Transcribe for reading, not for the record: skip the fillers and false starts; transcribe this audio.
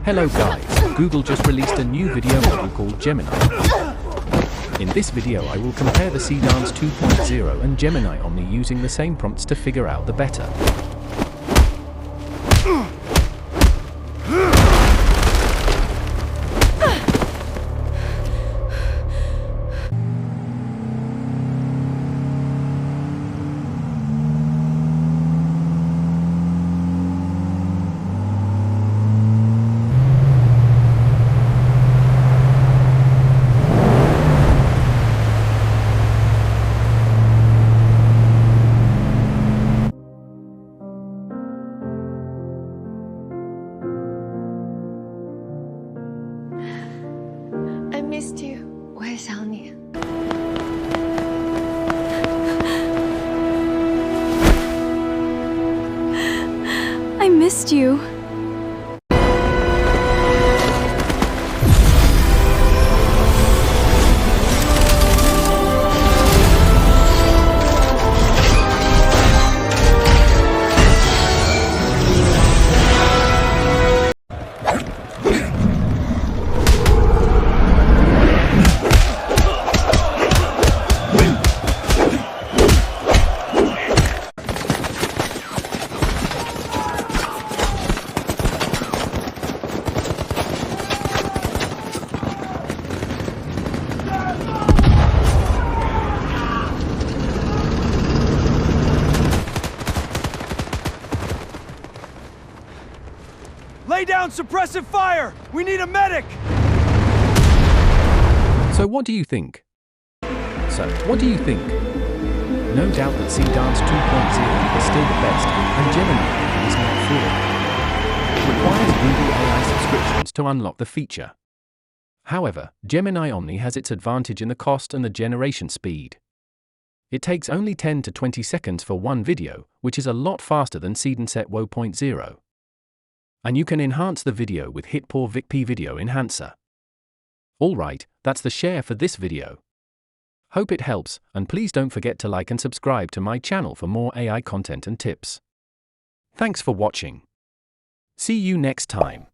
Hello guys, Google just released a new video model called Gemini. In this video I will compare the Seedance 2.0 and Gemini Omni using the same prompts to figure out the better. I missed you. 我也想你。I missed you. Lay down suppressive fire! We need a medic! So what do you think? No doubt that Seedance 2.0 is still the best, and Gemini is not fraud. Requires Google AI subscriptions to unlock the feature. However, Gemini Omni has its advantage in the cost and the generation speed. It takes only 10 to 20 seconds for one video, which is a lot faster than Seedance 2.0. And you can enhance the video with HitPaw VikPea Video Enhancer. Alright, that's the share for this video. Hope it helps, and please don't forget to like and subscribe to my channel for more AI content and tips. Thanks for watching. See you next time.